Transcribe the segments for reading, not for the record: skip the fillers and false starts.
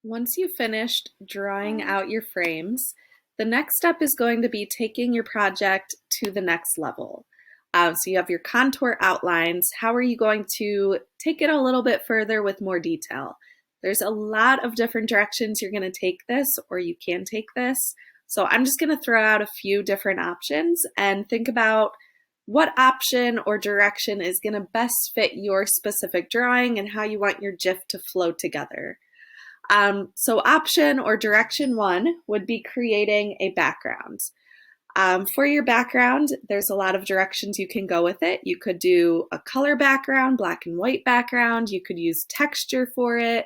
Once you've finished drawing out your frames, the next step is going to be taking your project to the next level. So you have your contour outlines. How are you going to take it a little bit further with more detail? There's a lot of different directions you're going to take this, or you can take this. So I'm just going to throw out a few different options and think about what option or direction is going to best fit your specific drawing and how you want your GIF to flow together. So option or direction one would be creating a background. For your background, there's a lot of directions you can go with it. You could do a color background, black and white background. You could use texture for it.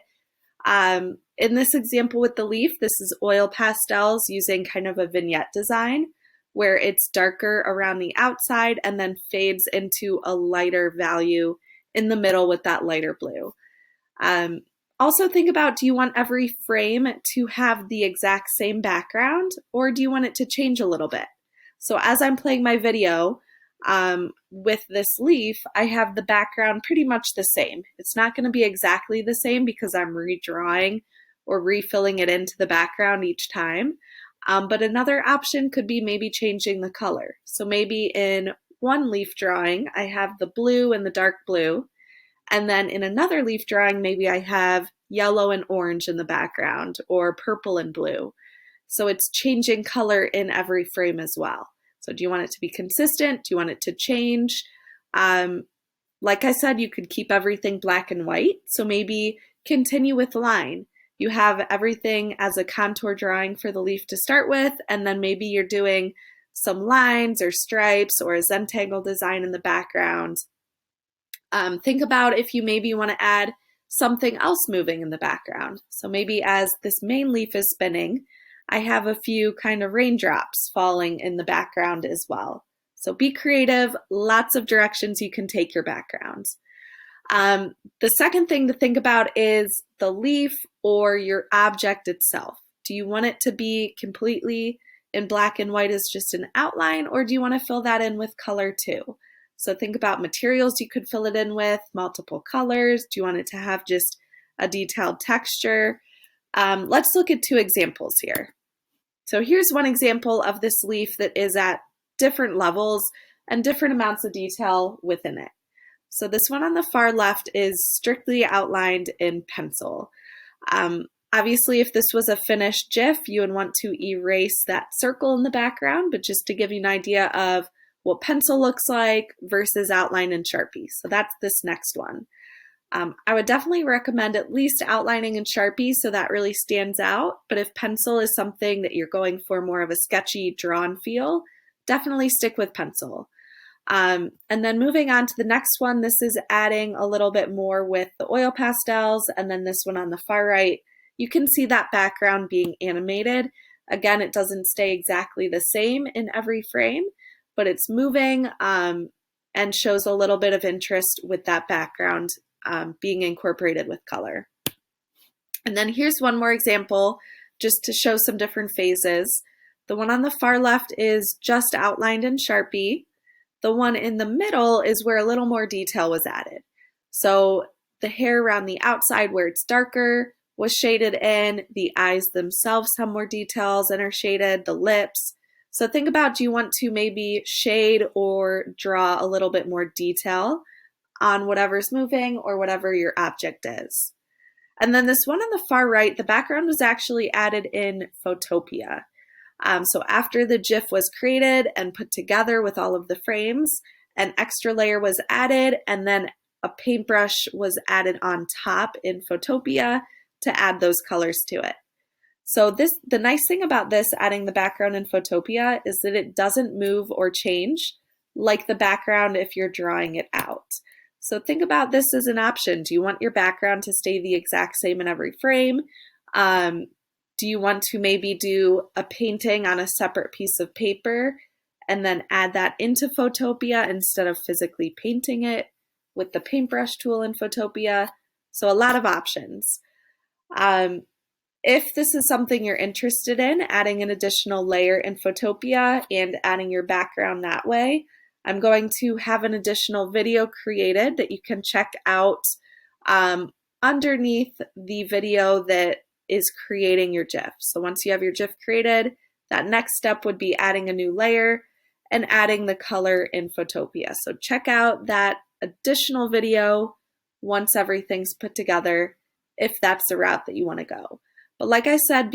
In this example with the leaf, this is oil pastels using kind of a vignette design where it's darker around the outside and then fades into a lighter value in the middle with that lighter blue. Also think about, do you want every frame to have the exact same background, or do you want it to change a little bit? So as I'm playing my video with this leaf, I have the background pretty much the same. It's not going to be exactly the same because I'm redrawing or refilling it into the background each time. But another option could be maybe changing the color. So maybe in one leaf drawing, I have the blue and the dark blue. And then in another leaf drawing, maybe I have yellow and orange in the background or purple and blue. So it's changing color in every frame as well. So do you want it to be consistent? Do you want it to change? Like I said, you could keep everything black and white. So maybe continue with line. You have everything as a contour drawing for the leaf to start with, and then maybe you're doing some lines or stripes or a Zentangle design in the background. Think about if you maybe want to add something else moving in the background. So maybe as this main leaf is spinning, I have a few kind of raindrops falling in the background as well. So be creative, lots of directions you can take your backgrounds. The second thing to think about is the leaf or your object itself. Do you want it to be completely in black and white as just an outline, or do you want to fill that in with color too? So think about materials you could fill it in with, multiple colors. Do you want it to have just a detailed texture? Let's look at two examples here. So here's one example of this leaf that is at different levels and different amounts of detail within it. So this one on the far left is strictly outlined in pencil. Obviously, if this was a finished GIF, you would want to erase that circle in the background, but just to give you an idea of what pencil looks like versus outline in Sharpie. So that's this next one. I would definitely recommend at least outlining in Sharpie so that really stands out. But if pencil is something that you're going for more of a sketchy drawn feel, definitely stick with pencil. And then moving on to the next one, this is adding a little bit more with the oil pastels. And then this one on the far right, you can see that background being animated. Again, it doesn't stay exactly the same in every frame, but it's moving and shows a little bit of interest with that background being incorporated with color. And then here's one more example just to show some different phases. The one on the far left is just outlined in Sharpie. The one in the middle is where a little more detail was added. So the hair around the outside where it's darker was shaded in, the eyes themselves have more details and are shaded, the lips. So think about, do you want to maybe shade or draw a little bit more detail on whatever's moving or whatever your object is. And then this one on the far right, the background was actually added in Photopea. So after the GIF was created and put together with all of the frames, an extra layer was added, and then a paintbrush was added on top in Photopea to add those colors to it. So the nice thing about this, adding the background in Photopea, is that it doesn't move or change like the background if you're drawing it out. So think about this as an option. Do you want your background to stay the exact same in every frame? Do you want to maybe do a painting on a separate piece of paper and then add that into Photopea instead of physically painting it with the paintbrush tool in Photopea? So a lot of options. If this is something you're interested in, adding an additional layer in Photopea and adding your background that way, I'm going to have an additional video created that you can check out underneath the video that is creating your GIF. So once you have your GIF created, that next step would be adding a new layer and adding the color in Photopea. So check out that additional video once everything's put together, if that's the route that you want to go. But like I said,